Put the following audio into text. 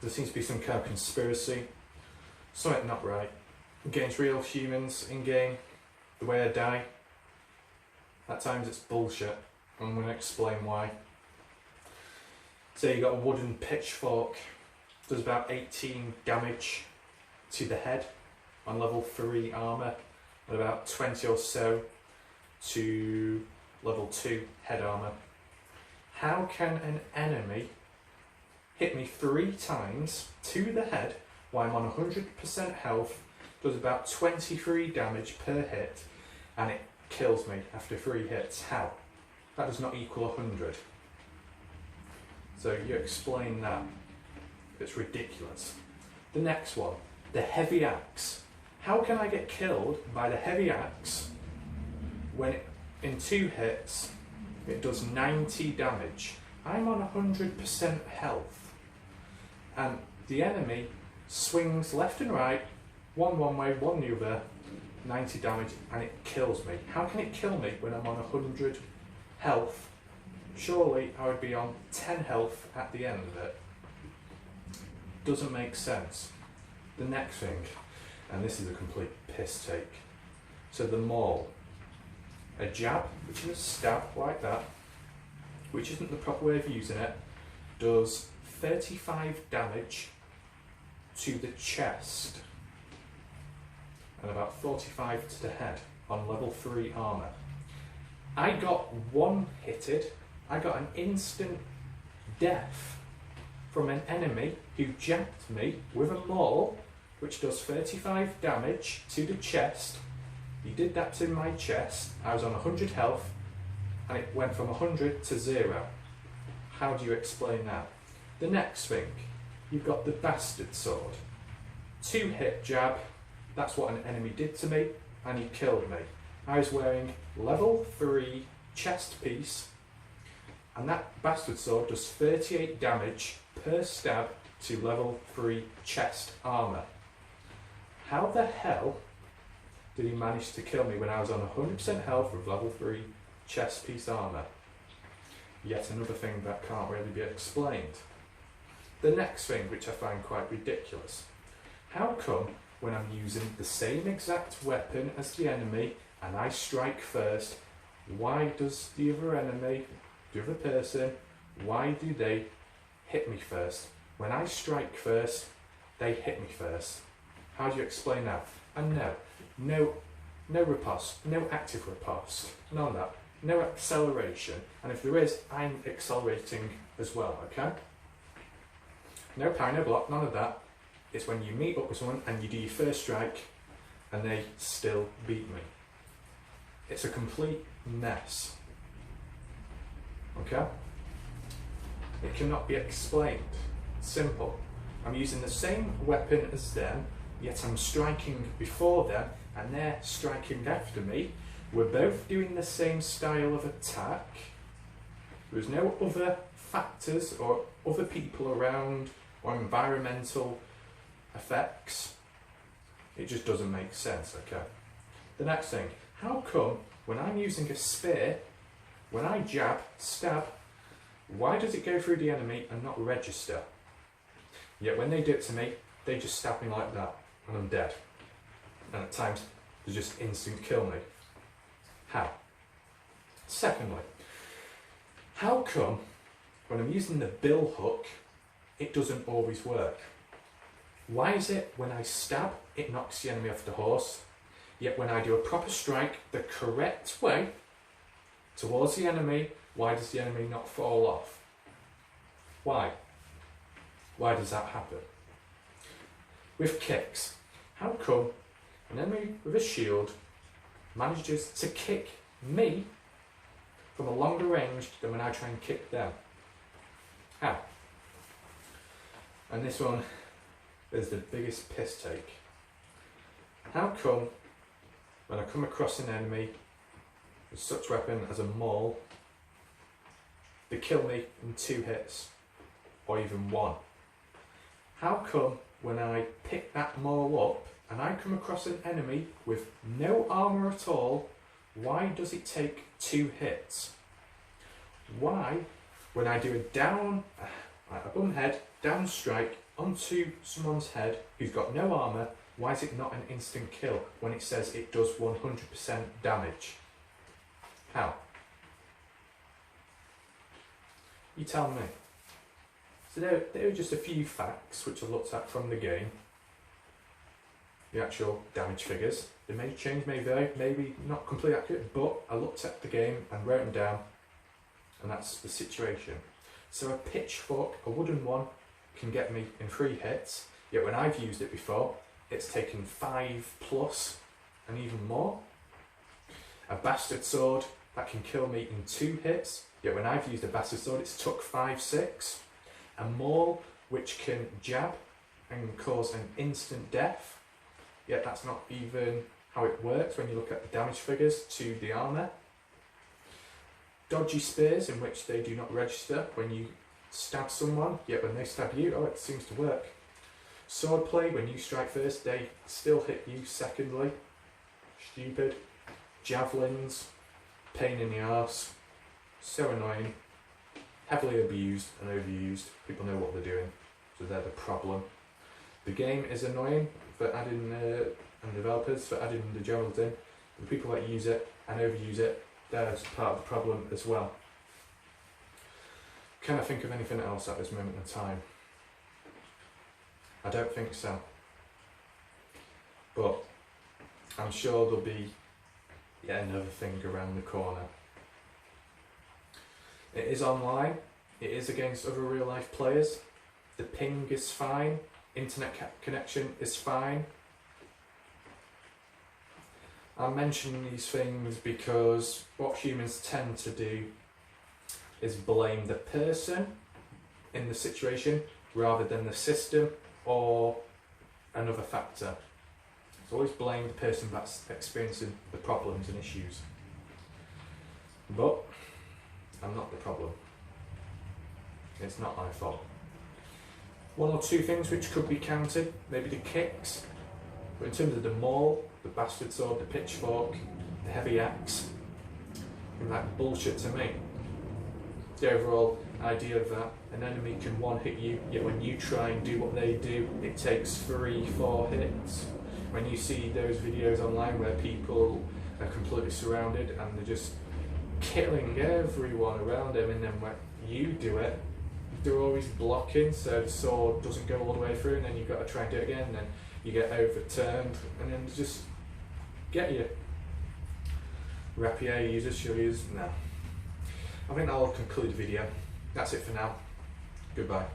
there seems to be some kind of conspiracy, something not right against real humans in game, the way I die. At times it's bullshit. I'm going to explain why. So you got a wooden pitchfork, does about 18 damage to the head on level 3 armour, and about 20 or so to level 2 head armour. How can an enemy hit me 3 times to the head while I'm on 100% health, does about 23 damage per hit, and it kills me after 3 hits? How? That does not equal 100. So you explain that. It's ridiculous. The next one, the heavy axe. How can I get killed by the heavy axe when in 2 hits it does 90 damage? I'm on 100% health, and the enemy swings left and right, one way, one the other, 90 damage, and it kills me. How can it kill me when I'm on 100 health? Surely I would be on 10 health at the end of it. Doesn't make sense. The next thing, and this is a complete piss take. So the maul. A jab, which is a stab like that, which isn't the proper way of using it, does 35 damage to the chest and about 45 to the head on level 3 armour. I got one-hitted, I got an instant death from an enemy who jabbed me with a maul, which does 35 damage to the chest. He did that to my chest. I was on 100 health, and it went from 100 to 0. How do you explain that? The next thing, you've got the bastard sword. 2-hit jab, that's what an enemy did to me, and he killed me. I was wearing level 3 chest piece, and that bastard sword does 38 damage per stab to level 3 chest armour. How the hell did he manage to kill me when I was on 100% health with level 3 chest piece armour? Yet another thing that can't really be explained. The next thing, which I find quite ridiculous. How come when I'm using the same exact weapon as the enemy and I strike first, why does the other enemy, the other person, why do they hit me first? When I strike first, they hit me first. How do you explain that? And no riposte, no active riposte, none of that, no acceleration, and if there is, I'm accelerating as well, okay? No parry, no block, none of that. It's when you meet up with someone and you do your first strike and they still beat me. It's a complete mess, okay? It cannot be explained. Simple. I'm using the same weapon as them, yet I'm striking before them and they're striking after me. We're both doing the same style of attack. There's no other factors or other people around or environmental effects. It just doesn't make sense, okay? The next thing, how come when I'm using a spear, when I jab, stab, why does it go through the enemy and not register? Yet when they do it to me, they just stab me like that and I'm dead. And at times, they just instant kill me. How? Secondly, how come when I'm using the bill hook, it doesn't always work? Why is it when I stab, it knocks the enemy off the horse, yet when I do a proper strike the correct way towards the enemy, why does the enemy not fall off? Why? Why does that happen? With kicks, how come an enemy with a shield manages to kick me from a longer range than when I try and kick them? How? And this one is the biggest piss take. How come when I come across an enemy with such weapon as a maul, they kill me in 2 hits or even 1? How come when I pick that maul up and I come across an enemy with no armour at all, why does it take 2 hits? Why, when I do a down, Like a bum head, down strike, onto someone's head who's got no armour. Why is it not an instant kill when it says it does 100% damage? How? You tell me. So there are just a few facts which I looked at from the game. The actual damage figures. They may change, may vary, maybe not completely accurate, but I looked at the game and wrote them down, and that's the situation. So a pitchfork, a wooden one, can get me in 3 hits, yet when I've used it before, it's taken 5+ and even more. A bastard sword, that can kill me in 2 hits, yet when I've used a bastard sword, it's took 5-6. A maul, which can jab and cause an instant death, yet that's not even how it works when you look at the damage figures to the armour. Dodgy spears, in which they do not register when you stab someone, yet when they stab you, oh, it seems to work. Swordplay, when you strike first, they still hit you secondly. Stupid. Javelins, pain in the arse, so annoying. Heavily abused and overused. People know what they're doing, so they're the problem. The game is annoying for adding, and developers for adding the javelins in. The people that use it and overuse it, they're part of the problem as well. Can I think of anything else at this moment in time? I don't think so. But I'm sure there'll be yet another thing around the corner. It is online, it is against other real life players. The ping is fine, internet connection is fine. I'm mentioning these things because what humans tend to do is blame the person in the situation rather than the system or another factor. It's always blame the person that's experiencing the problems and issues. But I'm not the problem. It's not my fault. 1 or 2 things which could be counted, maybe the kicks, but in terms of the maul, the bastard sword, the pitchfork, the heavy axe, and that bullshit to me. The overall idea of that an enemy can one hit you, yet when you try and do what they do, it takes 3-4 hits. When you see those videos online where people are completely surrounded and they're just killing everyone around them, and then when you do it, they're always blocking so the sword doesn't go all the way through, and then you've got to try and do it again, and then you get overturned, and then they just get you. Rapier users, she'll use, no. I think that'll conclude the video. That's it for now. Goodbye.